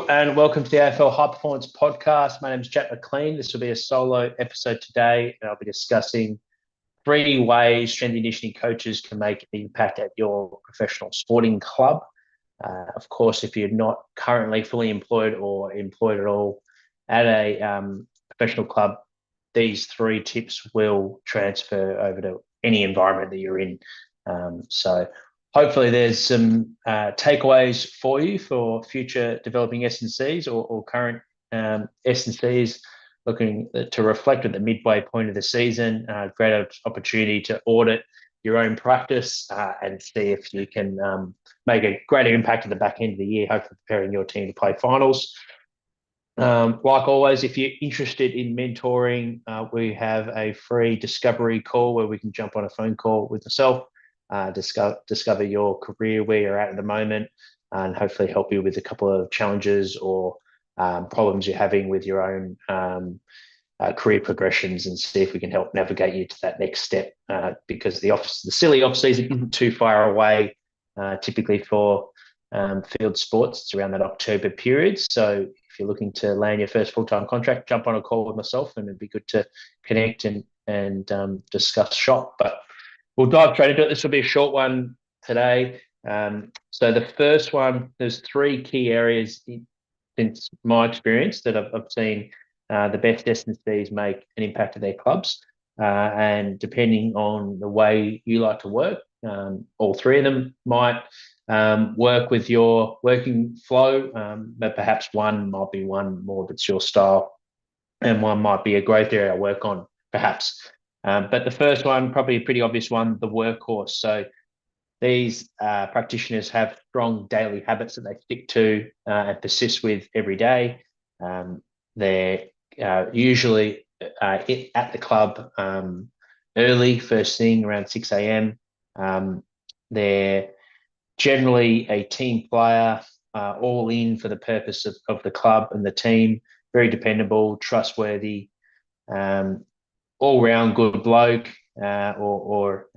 and welcome to the AFL High Performance Podcast. My name is Jack McLean. This will be a solo episode today, and I'll be discussing 3 ways strength and conditioning coaches can make an impact at your professional sporting club. Of course, if you're not currently fully employed or employed at all at a professional club, these 3 tips will transfer over to any environment that you're in. So hopefully there's some takeaways for you for future developing S&Cs or current S&Cs looking to reflect at the midway point of the season. Great opportunity to audit your own practice and see if you can make a greater impact at the back end of the year, hopefully preparing your team to play finals. Like always, if you're interested in mentoring, we have a free discovery call where we can jump on a phone call with myself, discover your career, where you're at the moment, and hopefully help you with a couple of challenges or problems you're having with your own career progressions, and see if we can help navigate you to that next step, because the silly off season isn't too far away, typically for field sports. It's around that October period. So if you're looking to land your first full-time contract, jump on a call with myself and it'd be good to connect and discuss shop. But we'll dive straight into it. This will be a short one today. So the first one, there's 3 key areas since my experience that I've seen the best S&Cs make an impact at their clubs. And depending on the way you like to work, all 3 of them might work with your working flow, but perhaps one might be one more that's your style, and one might be a growth area to work on, perhaps. But the first one, probably a pretty obvious one, the workhorse. So these practitioners have strong daily habits that they stick to and persist with every day. They're usually at the club early, first thing around 6 a.m. They're generally a team player, all in for the purpose of the club and the team, very dependable, trustworthy, all-round good bloke, or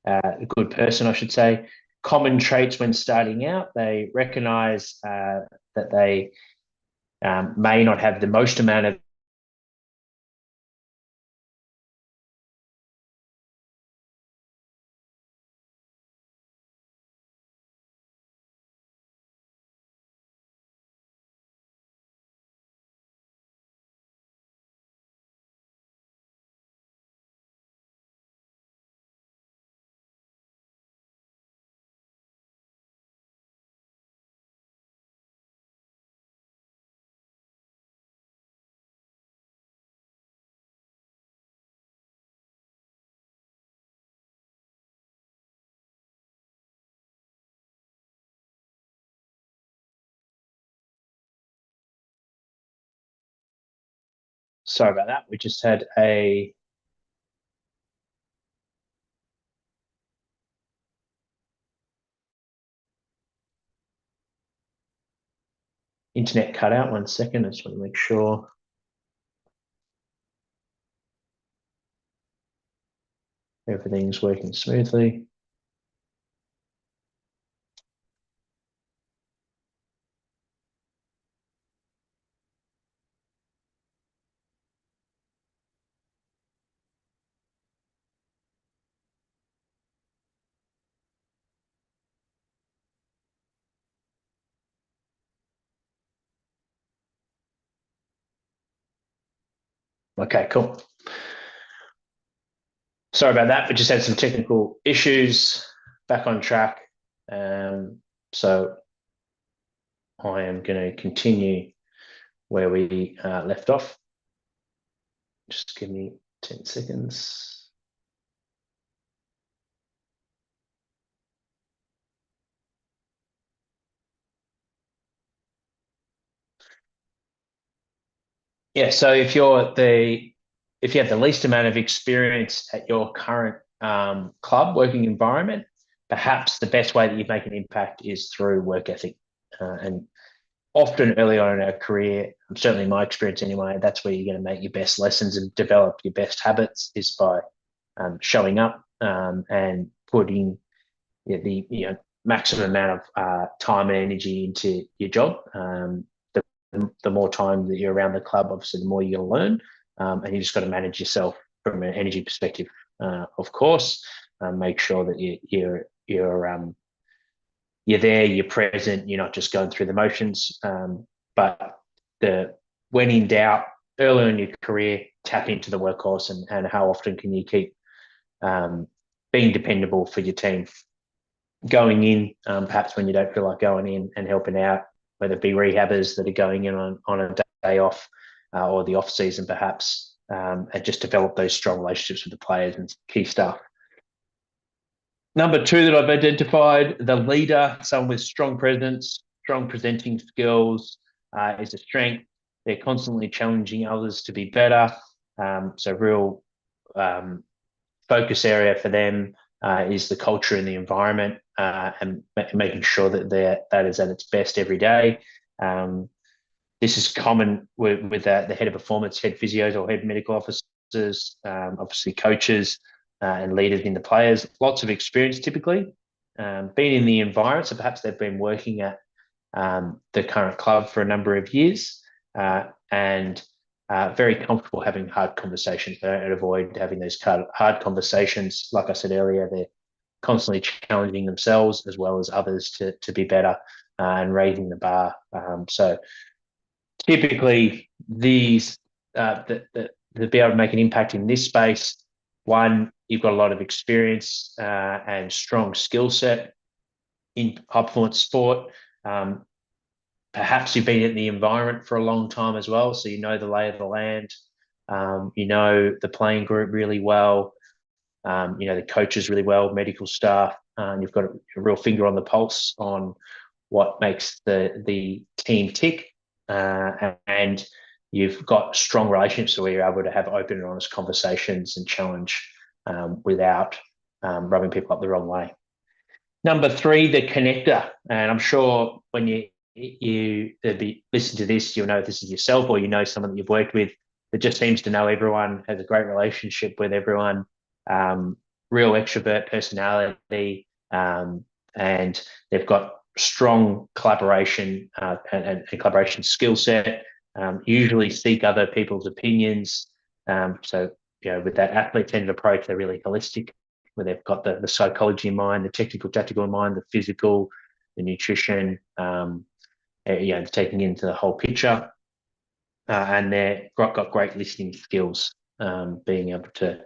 a good person, I should say. Common traits when starting out: they recognise that they may not have the most amount of Sorry about that. We just had a internet cut out. 1 second. I just want to make sure. Everything's working smoothly. Okay, cool. Sorry about that. We just had some technical issues. Back on track. So I am going to continue where we left off. Just give me 10 seconds. Yeah, so if you have the least amount of experience at your current club working environment, perhaps the best way that you make an impact is through work ethic. And often early on in our career, certainly my experience anyway, that's where you're going to make your best lessons and develop your best habits, is by showing up and putting maximum amount of time and energy into your job. The more time that you're around the club, obviously, the more you're going to learn, and you just got to manage yourself from an energy perspective, of course. Make sure that you're there, you're present, you're not just going through the motions. But when in doubt, early in your career, tap into the workhorse and how often can you keep being dependable for your team. Going in, perhaps when you don't feel like going in and helping out, whether it be rehabbers that are going in on a day off or the off season, perhaps, and just develop those strong relationships with the players and key stuff. Number two that I've identified, the leader, someone with strong presence, strong presenting skills, is a strength. They're constantly challenging others to be better. So real focus area for them is the culture and the environment, and making sure that that is at its best every day. This is common with the head of performance, head physios or head medical officers, obviously coaches and leaders in the players. Lots of experience typically, been in the environment, so perhaps they've been working at the current club for a number of years, and very comfortable having hard conversations. They don't avoid having those hard conversations. Like I said earlier, they're constantly challenging themselves as well as others to be better, and raising the bar. So typically these to be able to make an impact in this space, one, you've got a lot of experience and strong skill set in high performance sport. Perhaps you've been in the environment for a long time as well, so you know the lay of the land. You know the playing group really well. You know the coaches really well, medical staff. You've got a real finger on the pulse on what makes the team tick, and you've got strong relationships where you're able to have open and honest conversations and challenge without rubbing people up the wrong way. Number three, the connector. And I'm sure when you listen to this, you'll know this is yourself, or you know someone that you've worked with that just seems to know everyone, has a great relationship with everyone, real extrovert personality, and they've got strong collaboration and collaboration skill set. Usually seek other people's opinions. So, you know, with that athlete-centered approach, they're really holistic, where they've got the psychology in mind, the technical, tactical in mind, the physical, the nutrition, taking into the whole picture. And they've got great listening skills, being able to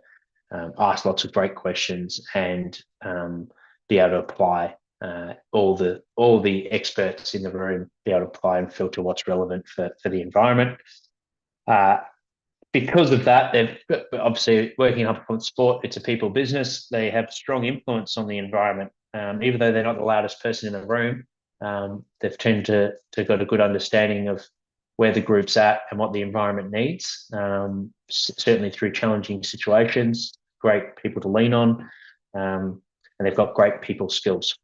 ask lots of great questions and be able to apply all the experts in the room, be able to apply and filter what's relevant for the environment. Because of that, they've obviously working in high performance sport. It's a people business. They have strong influence on the environment, even though they're not the loudest person in the room. They've tended to got a good understanding of where the group's at and what the environment needs. Certainly through challenging situations, great people to lean on, and they've got great people skills.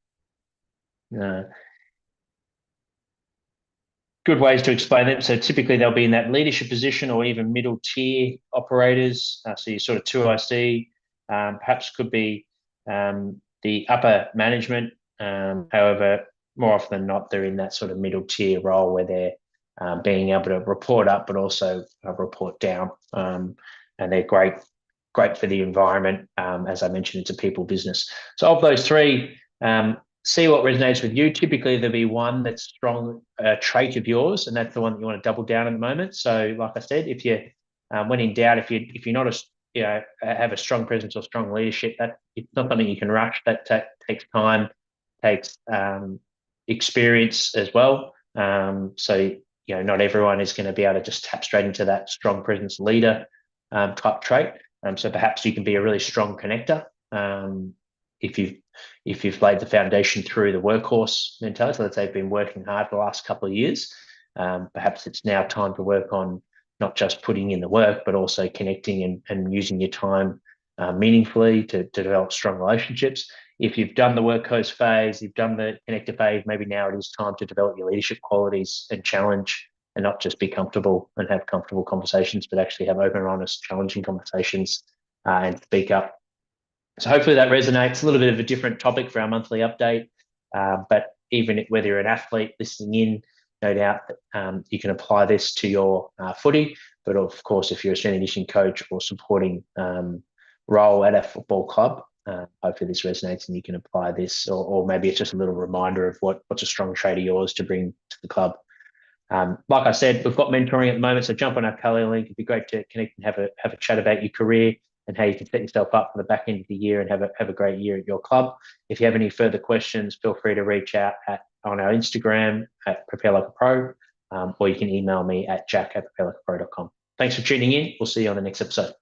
Good ways to explain them. So typically they'll be in that leadership position or even middle tier operators. So you sort of 2IC, perhaps could be the upper management. However, more often than not, they're in that sort of middle tier role where they're being able to report up, but also report down. And they're great for the environment. As I mentioned, it's a people business. So of those three, see what resonates with you. Typically, there'll be one that's strong trait of yours, and that's the one that you want to double down at the moment. So, like I said, if you, when in doubt, if you're not have a strong presence or strong leadership, that it's not something you can rush. That takes time, takes experience as well. So, not everyone is going to be able to just tap straight into that strong presence leader type trait. So perhaps you can be a really strong connector. If you've laid the foundation through the workhorse mentality, so let's say you've been working hard for the last couple of years, perhaps it's now time to work on not just putting in the work, but also connecting and using your time meaningfully to develop strong relationships. If you've done the workhorse phase, you've done the connector phase, maybe now it is time to develop your leadership qualities and challenge, and not just be comfortable and have comfortable conversations, but actually have open, honest, challenging conversations and speak up. So hopefully that resonates. A little bit of a different topic for our monthly update. But even whether you're an athlete listening in, no doubt that you can apply this to your footy. But of course, if you're a strength and conditioning coach or supporting role at a football club, hopefully this resonates and you can apply this, or maybe it's just a little reminder of what's a strong trait of yours to bring to the club. Like I said, we've got mentoring at the moment, so jump on our Calendar link. It'd be great to connect and have a chat about your career and how you can set yourself up for the back end of the year and have a great year at your club. If you have any further questions, feel free to reach out on our Instagram at Prepare Like a Pro, or you can email me at jack@preparelikeapro.com. Thanks for tuning in. We'll see you on the next episode.